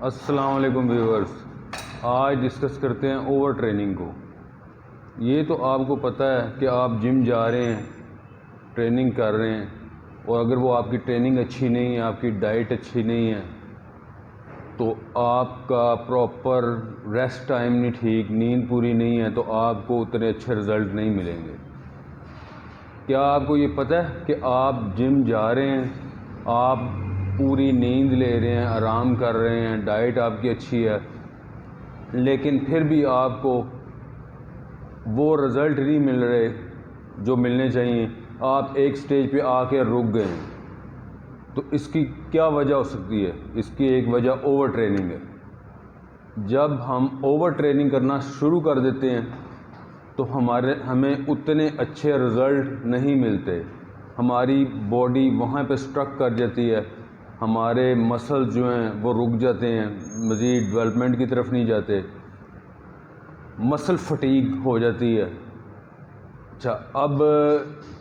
السلام علیکم ویورز، آج ڈسکس کرتے ہیں اوور ٹریننگ کو۔ یہ تو آپ کو پتہ ہے کہ آپ جم جا رہے ہیں، ٹریننگ کر رہے ہیں، اور اگر وہ آپ کی ٹریننگ اچھی نہیں ہے، آپ کی ڈائٹ اچھی نہیں ہے، تو آپ کا پراپر ریسٹ ٹائم نہیں ٹھیک، نیند پوری نہیں ہے، تو آپ کو اتنے اچھے رزلٹ نہیں ملیں گے۔ کیا آپ کو یہ پتہ ہے کہ آپ جم جا رہے ہیں، آپ پوری نیند لے رہے ہیں، آرام کر رہے ہیں، ڈائٹ آپ کی اچھی ہے، لیکن پھر بھی آپ کو وہ رزلٹ نہیں مل رہے جو ملنے چاہیے، آپ ایک سٹیج پہ آ کے رک گئے ہیں؟ تو اس کی کیا وجہ ہو سکتی ہے؟ اس کی ایک وجہ اوور ٹریننگ ہے۔ جب ہم اوور ٹریننگ کرنا شروع کر دیتے ہیں تو ہمیں اتنے اچھے رزلٹ نہیں ملتے، ہماری باڈی وہاں پہ سٹرک کر جاتی ہے، ہمارے مسل جو ہیں وہ رک جاتے ہیں، مزید ڈیولپمنٹ کی طرف نہیں جاتے، مسل فٹیگ ہو جاتی ہے۔ اچھا، اب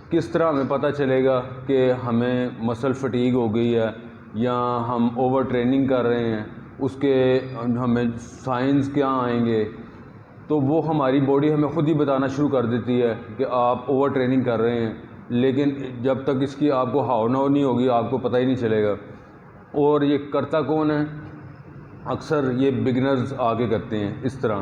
کس طرح ہمیں پتہ چلے گا کہ ہمیں مسل فٹیگ ہو گئی ہے یا ہم اوور ٹریننگ کر رہے ہیں؟ اس کے ہمیں سائنس کیا آئیں گے؟ تو وہ ہماری باڈی ہمیں خود ہی بتانا شروع کر دیتی ہے کہ آپ اوور ٹریننگ کر رہے ہیں، لیکن جب تک اس کی آپ کو ہاؤ نو نہیں ہوگی آپ کو پتہ ہی نہیں چلے گا۔ اور یہ کرتا کون ہے؟ اکثر یہ بگنرز آگے کرتے ہیں اس طرح۔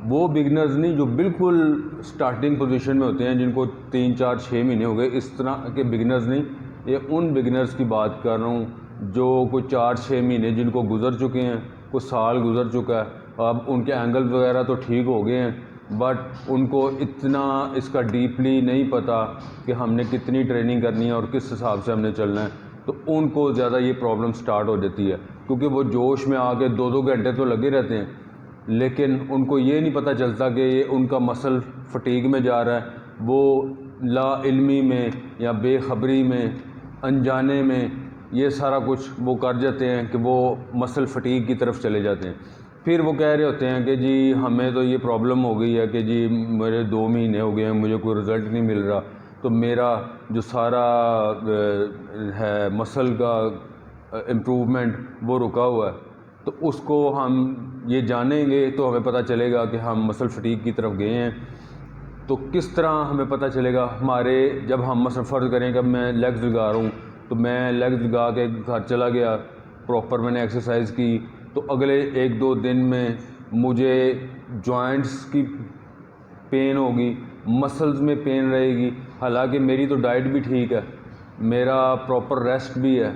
وہ بگنرز نہیں جو بالکل سٹارٹنگ پوزیشن میں ہوتے ہیں، جن کو 3 4 6 مہینے ہو گئے، اس طرح کے بگنرز نہیں، یہ ان بگنرز کی بات کر رہا ہوں جو کوئی 4 6 مہینے جن کو گزر چکے ہیں، کوئی سال گزر چکا ہے، اب ان کے اینگل وغیرہ تو ٹھیک ہو گئے ہیں، بٹ ان کو اتنا اس کا ڈیپلی نہیں پتہ کہ ہم نے کتنی ٹریننگ کرنی ہے اور کس حساب سے ہم نے چلنا ہے، تو ان کو زیادہ یہ پرابلم سٹارٹ ہو جاتی ہے، کیونکہ وہ جوش میں آ کے 2 گھنٹے تو لگے رہتے ہیں، لیکن ان کو یہ نہیں پتہ چلتا کہ یہ ان کا مسل فٹیگ میں جا رہا ہے، وہ لا علمی میں یا بے خبری میں، انجانے میں یہ سارا کچھ وہ کر جاتے ہیں کہ وہ مسل فٹیگ کی طرف چلے جاتے ہیں۔ پھر وہ کہہ رہے ہوتے ہیں کہ جی ہمیں تو یہ پرابلم ہو گئی ہے کہ جی میرے 2 مہینے ہو گئے ہیں، مجھے کوئی رزلٹ نہیں مل رہا، تو میرا جو سارا ہے مسل کا امپروومنٹ وہ رکا ہوا ہے۔ تو اس کو ہم یہ جانیں گے تو ہمیں پتہ چلے گا کہ ہم مسل فٹیگ کی طرف گئے ہیں۔ تو کس طرح ہمیں پتہ چلے گا؟ ہمارے جب ہم مثلا فرض کریں کہ میں لیگز لگا رہا ہوں، تو میں لیگز لگا کے گھر چلا گیا، پراپر میں نے ایکسرسائز کی، تو اگلے 1 2 دن میں مجھے جوائنٹس کی پین ہوگی، مسلز میں پین رہے گی، حالانکہ میری تو ڈائٹ بھی ٹھیک ہے، میرا پراپر ریسٹ بھی ہے،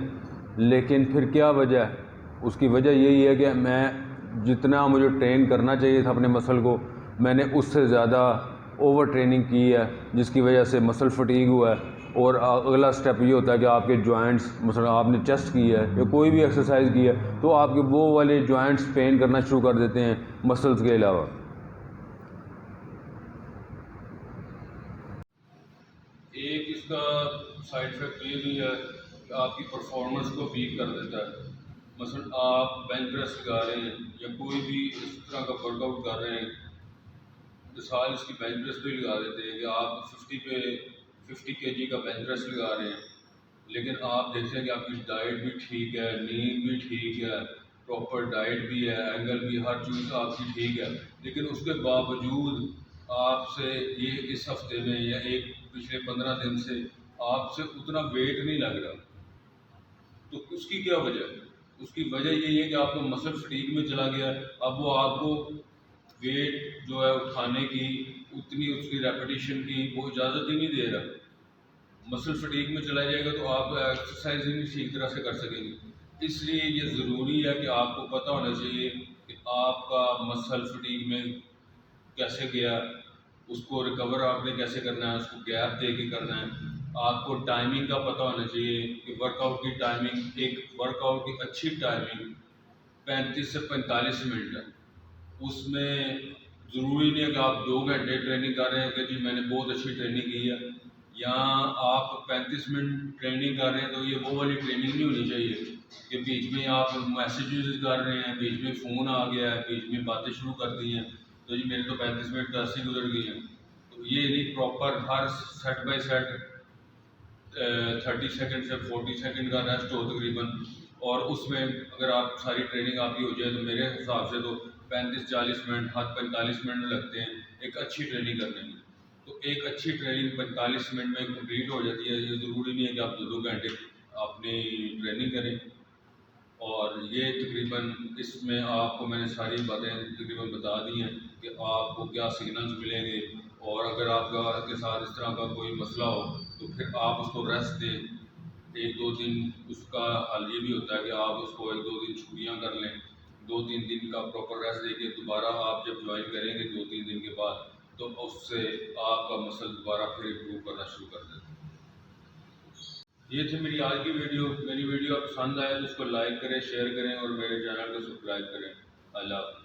لیکن پھر کیا وجہ ہے؟ اس کی وجہ یہی ہے کہ میں جتنا مجھے ٹرین کرنا چاہیے تھا اپنے مسل کو، میں نے اس سے زیادہ اوور ٹریننگ کی ہے، جس کی وجہ سے مسل فٹیگ ہوا ہے۔ اور اگلا سٹیپ یہ ہوتا ہے کہ آپ کے جوائنٹس، مثلا آپ نے چیسٹ کی ہے یا کوئی بھی ایکسرسائز کی ہے، تو آپ کے وہ والے جوائنٹس پین کرنا شروع کر دیتے ہیں مسلز کے علاوہ۔ ایک اس کا سائڈ افیکٹ یہ بھی ہے کہ آپ کی پرفارمنس کو ویک کر دیتا ہے۔ مثلا آپ بینچ پریس لگا رہے ہیں یا کوئی بھی اس طرح کا ورک آؤٹ کر رہے ہیں، مثال اس کی بینچ پریس پہ لگا دیتے ہیں کہ آپ 50 kg کا بینچ پریس لگا رہے ہیں، لیکن آپ دیکھتے ہیں کہ آپ کی ڈائٹ بھی ٹھیک ہے، نیند بھی ٹھیک ہے، پراپر ڈائٹ بھی ہے، اینگل بھی، ہر چیز آپ کی ٹھیک ہے، لیکن اس کے باوجود آپ سے یہ اس ہفتے میں یا پچھلے 15 دن سے آپ سے اتنا ویٹ نہیں لگ رہا۔ تو اس کی کیا وجہ ہے؟ اس کی وجہ یہی ہے کہ آپ کو مسل فٹیگ میں چلا گیا، اب وہ آپ کو ویٹ جو ہے اٹھانے کی، اتنی اس کی ریپیٹیشن کی وہ اجازت ہی نہیں دے رہا۔ مسل فٹیگ میں چلا جائے گا تو آپ ایکسرسائز ہی نہیں ٹھیک طرح سے کر سکیں گے۔ اس لیے یہ ضروری ہے کہ آپ کو پتہ ہونا چاہیے کہ آپ کا مسل فٹیگ میں کیسے گیا، اس کو ریکور آپ نے کیسے کرنا ہے، اس کو گیپ دے کے کرنا ہے۔ آپ کو ٹائمنگ کا پتہ ہونا چاہیے کہ ورک آؤٹ کی ٹائمنگ، ایک ورک آؤٹ کی اچھی ٹائمنگ 35 سے 45 منٹ ہے۔ اس میں ضروری نہیں ہے کہ آپ 2 گھنٹے ٹریننگ کر رہے ہیں کہ جی میں نے بہت اچھی ٹریننگ کی ہے، یا آپ 35 منٹ ٹریننگ کر رہے ہیں، تو یہ وہ والی ٹریننگ نہیں ہونی چاہیے کہ بیچ میں آپ میسیجز کر رہے ہیں، بیچ میں فون آ گیا ہے، بیچ میں باتیں شروع کر دی ہیں، تو جی میرے تو 35 منٹ تو ایسے ہی گزر گئی ہیں۔ تو یہ نہیں، پراپر ہر سیٹ بائی سیٹ 30 سیکنڈ سے 40 سیکنڈ کا ریسٹ ہو تقریباً، اور اس میں اگر آپ ساری ٹریننگ آپ کی ہو جائے تو میرے حساب سے تو 35-40 منٹ، حد 45 منٹ لگتے ہیں ایک اچھی ٹریننگ کرنے میں۔ تو ایک اچھی ٹریننگ 45 منٹ میں کمپلیٹ ہو جاتی ہے، یہ ضروری نہیں ہے کہ آپ 2 گھنٹے اپنی ٹریننگ کریں۔ اور یہ تقریباً اس میں آپ کو میں نے ساری باتیں تقریباً بتا دی ہیں کہ آپ کو کیا سگنلز ملیں گے، اور اگر آپ کے ساتھ اس طرح کا کوئی مسئلہ ہو تو پھر آپ اس کو ریسٹ دیں 1-2 دن۔ اس کا حل یہ بھی ہوتا ہے کہ آپ اس کو 1-2 دن چھٹیاں کر لیں، 2-3 دن کا پراپر ریسٹ دے کے دوبارہ آپ جب جوائن کریں گے 2-3 دن کے بعد تو اس سے آپ کا مسل دوبارہ پھر امپروو کرنا شروع کر دیں۔ یہ تھی میری آج کی ویڈیو۔ میری ویڈیو آپ پسند آئے تو اس کو لائک کریں، شیئر کریں اور میرے چینل کو سبسکرائب کریں۔ اللہ حافظ۔